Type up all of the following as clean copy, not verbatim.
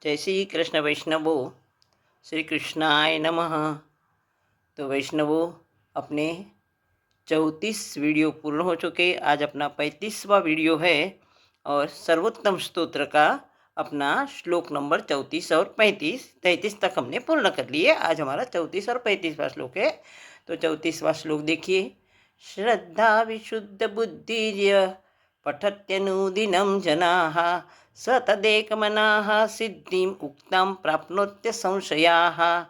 जय श्री कृष्ण वैष्णवों, श्री कृष्णाय नमः। तो वैष्णवों, अपने 34 वीडियो पूर्ण हो चुके। आज अपना 35वां वीडियो है और सर्वोत्तम स्तोत्र का अपना श्लोक नंबर 34 और 33 तक हमने पूर्ण कर लिए। आज हमारा 34 और 35वां श्लोक है। तो 34वां श्लोक देखिए। श्रद्धा विशुद्ध बुद्धिर्य पठत्यनुदिनं जनाः स तदेकमनाः सिद्धिम् उक्तां प्राप्नोत्य संशयाः।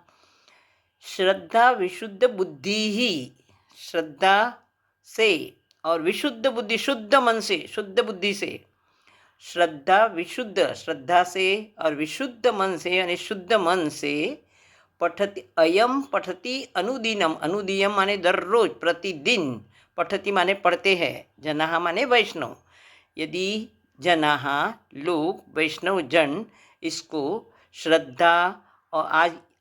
श्रद्धा विशुद्ध बुद्धि ही, श्रद्धा से और विशुद्ध बुद्धि, शुद्ध मन से, शुद्ध बुद्धि से। श्रद्धा विशुद्ध, श्रद्धा से और विशुद्ध मन से यानी शुद्ध मन से। पठति अयम पठति अनुदिनम, अनुदिनम माने दररोज, प्रतिदिन। पठति माने पढ़ते हैं। जनाः माने वैष्णव। यदि जनाः लोग, वैष्णव जन इसको श्रद्धा, और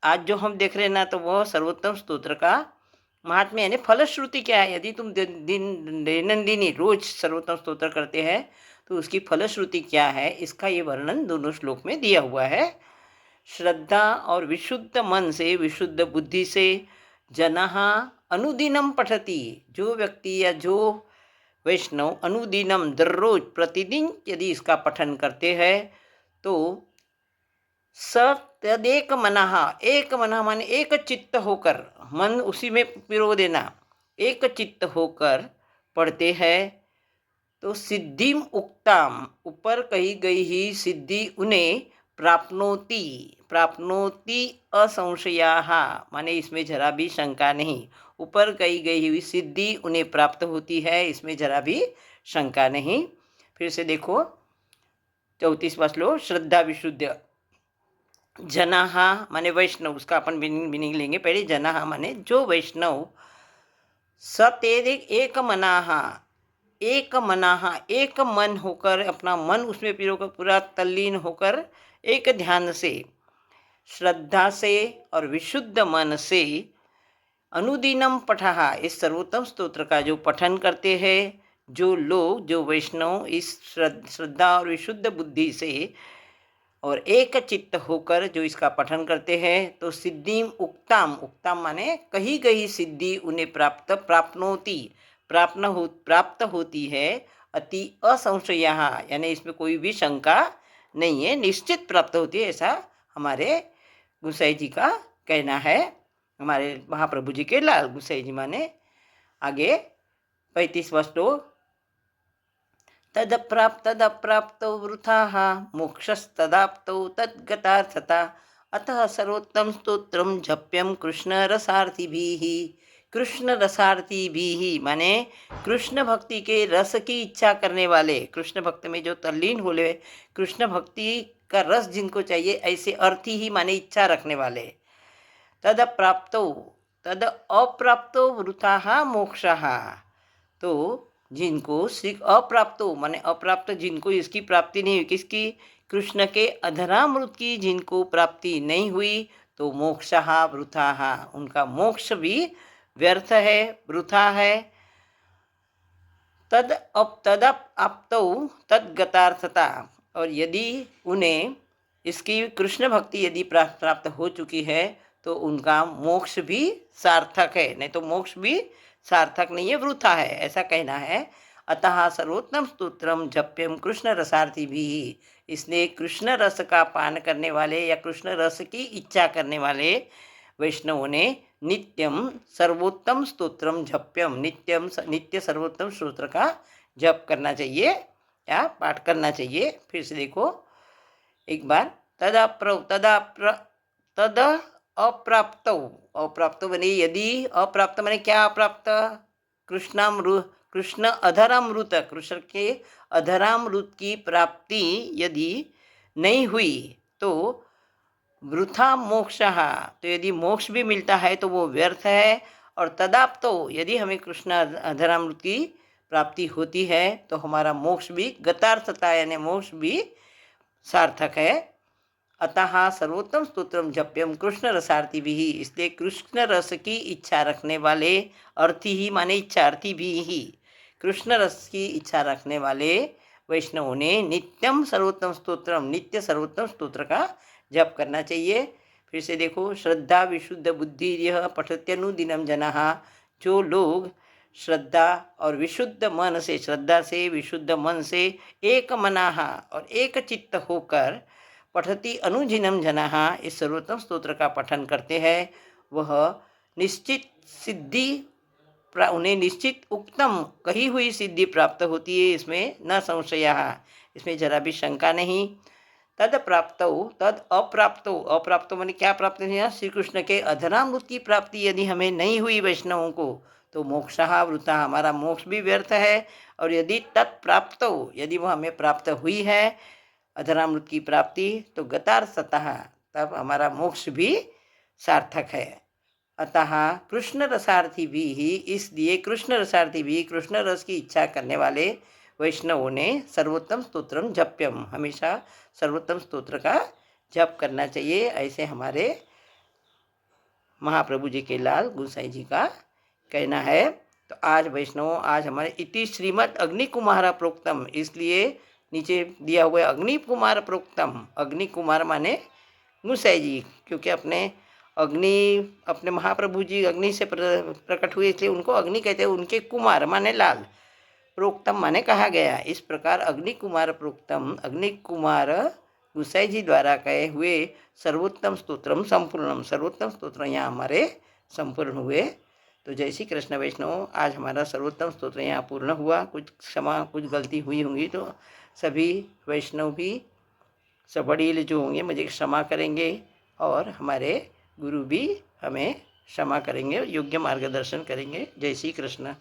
आज जो हम देख रहे हैं ना, तो वह सर्वोत्तम स्तोत्र का महात्म्य यानी फलश्रुति क्या है। यदि तुम दैनंदिनी रोज सर्वोत्तम स्तोत्र करते हैं तो उसकी फलश्रुति क्या है, इसका ये वर्णन दोनों श्लोक में दिया हुआ है। श्रद्धा और विशुद्ध मन से, विशुद्ध बुद्धि से जनाः अनुदिनम पठति, जो व्यक्ति या जो वैष्णव अनुदिनम दररोज, प्रतिदिन यदि इसका पठन करते हैं तो स तदेक मनः, एक मनः माने एक चित्त होकर, मन उसी में पिरो देना, एक चित्त होकर पढ़ते हैं तो सिद्धिम उक्ताम, ऊपर कही गई ही सिद्धि उन्हें प्राप्नोति, प्राप्नोति असंशयाः, माने इसमें जरा भी शंका नहीं। ऊपर कही गई हुई सिद्धि उन्हें प्राप्त होती है, इसमें जरा भी शंका नहीं। फिर से देखो 34वां श्लोक। श्रद्धा विशुद्ध, जनाः माने वैष्णव, उसका अपन मीनिंग लेंगे पहले। जनाः माने जो वैष्णव। सतेदिक एक मनाः, एक मनाः एक मन होकर, अपना मन उसमें पिरोकर, पूरा तल्लीन होकर एक ध्यान से, श्रद्धा से और विशुद्ध मन से अनुदिनम पठः, इस सर्वोत्तम स्तोत्र का जो पठन करते हैं जो लोग, जो वैष्णव इस श्रद्धा और विशुद्ध बुद्धि से और एक चित्त होकर जो इसका पठन करते हैं तो सिद्धिम उक्ताम, उक्ताम माने कही गई सिद्धि उन्हें प्राप्नोति, प्राप्त होती है। अति असंशयः यानी इसमें कोई भी शंका नहीं है, निश्चित प्राप्त होती है, ऐसा हमारे गुसाई जी का कहना है। हमारे महाप्रभु जी के लाल गुसाई जी माने। आगे 35वां श्लोक। तदप्राप्तौ वृथाः मोक्षस्तदाप्तौ तद्गतार्थता अतः सर्वोत्तम स्तोत्रम जप्यम कृष्ण रसार्थिभिः। कृष्ण रसार्थिभिः माने कृष्ण भक्ति के रस की इच्छा करने वाले, कृष्ण भक्ति में जो तल्लीन होले, कृष्ण भक्ति का रस जिनको चाहिए, ऐसे अर्थी ही माने इच्छा रखने वाले। तद अप्राप्तो वृथाः मोक्षः, तो जिनको श्री अप्राप्तो माने अप्राप्त, जिनको इसकी प्राप्ति नहीं हुई, किसकी, कृष्ण के अधरामृत की जिनको प्राप्ति नहीं हुई, तो मोक्षः वृथाः, उनका मोक्ष भी व्यर्थ है, वृथा है। तदप्राप्तौ तद्गतार्थता, और यदि उन्हें इसकी कृष्ण भक्ति यदि प्राप्त हो चुकी है तो उनका मोक्ष भी सार्थक है, नहीं तो मोक्ष भी सार्थक नहीं है, वृथा है, ऐसा कहना है। अतः सर्वोत्तम स्तोत्रम जप्यम कृष्ण रसार्थिभिः, इसलिए कृष्ण रस का पान करने वाले या कृष्ण रस की इच्छा करने वाले वैष्णवों ने नित्यम सर्वोत्तम स्तोत्रम जप्यम, नित्य सर्वोत्तम स्तोत्र का जप करना चाहिए या पाठ करना चाहिए। फिर से देखो एक बार। तद अप्राप्त, अप्राप्त बने यदि, अप्राप्त माने क्या अप्राप्त, कृष्ण अधरामृत, कृष्ण के अधरामृत की प्राप्ति यदि नहीं हुई तो वृथा मोक्षः, तो यदि मोक्ष भी मिलता है तो वो व्यर्थ है। और तदाप्तो, यदि हमें कृष्ण अधरामृत की प्राप्ति होती है तो हमारा मोक्ष भी गतार्थता यानी मोक्ष भी सार्थक है। अतः सर्वोत्तम स्तोत्रम जप्यम कृष्ण रसार्थिभिः, इसलिए कृष्ण रस की इच्छा रखने वाले, अर्थी ही माने इच्छार्थी भी ही, कृष्ण रस की इच्छा रखने वाले वैष्णवों ने नित्यम सर्वोत्तम स्तोत्रम, नित्य सर्वोत्तम स्तोत्र का जप करना चाहिए। फिर से देखो, श्रद्धा विशुद्ध बुद्धि यह पठत्यनुदिनम जनाः, जो लोग श्रद्धा और विशुद्ध मन से, श्रद्धा से विशुद्ध मन से एक मनाः और एक चित्त होकर पठति अनुजिनम जनाः, इस सर्वोत्तम स्तोत्र का पठन करते हैं, वह निश्चित सिद्धि, उन्हें निश्चित उत्तम कही हुई सिद्धि प्राप्त होती है। इसमें न संशयः, इसमें जरा भी शंका नहीं। तद प्राप्त तद अप्राप्तो, अप्राप्तो मैंने क्या प्राप्त नहीं, श्री कृष्ण के अधरामृत की प्राप्ति यदि हमें नहीं हुई वैष्णवों को, तो मोक्षः वृथा, हमारा मोक्ष भी व्यर्थ है। और यदि तत्प्राप्त, यदि वह हमें प्राप्त हुई है अधरामृत की प्राप्ति, तो गतार्थतः, तब हमारा मोक्ष भी सार्थक है। अतः कृष्ण रसार्थी भी ही, इसलिए कृष्ण रसार्थी भी, कृष्ण रस की इच्छा करने वाले वैष्णवों ने सर्वोत्तम स्तोत्रम जप्यम, हमेशा सर्वोत्तम स्तोत्र का जप करना चाहिए। ऐसे हमारे महाप्रभु जी के लाल गोसाई जी का कहना है। तो आज वैष्णवों, आज हमारे इति श्रीमद् अग्निकुमार प्रोक्तम, इसलिए नीचे दिया हुआ है अग्निकुमार प्रोक्तम। अग्निकुमार माने गोसाई जी, क्योंकि अपने महाप्रभु जी अग्नि से प्रकट हुए, इसलिए उनको अग्नि कहते हैं। उनके कुमार माने लाल, प्रोक्तम माने कहा गया। इस प्रकार अग्निकुमार प्रोक्तम, अग्निकुमार गोसाई जी द्वारा कहे हुए सर्वोत्तम स्तोत्रम संपूर्णम, सर्वोत्तम स्तोत्र यहाँ हमारे संपूर्ण हुए। तो जय श्री कृष्ण वैष्णव, आज हमारा सर्वोत्तम स्तोत्र यहाँ पूर्ण हुआ। कुछ क्षमा, कुछ गलती हुई होंगी तो सभी वैष्णव भी, सब वडील जो होंगे मुझे क्षमा करेंगे, और हमारे गुरु भी हमें क्षमा करेंगे, योग्य मार्गदर्शन करेंगे। जय श्री कृष्ण।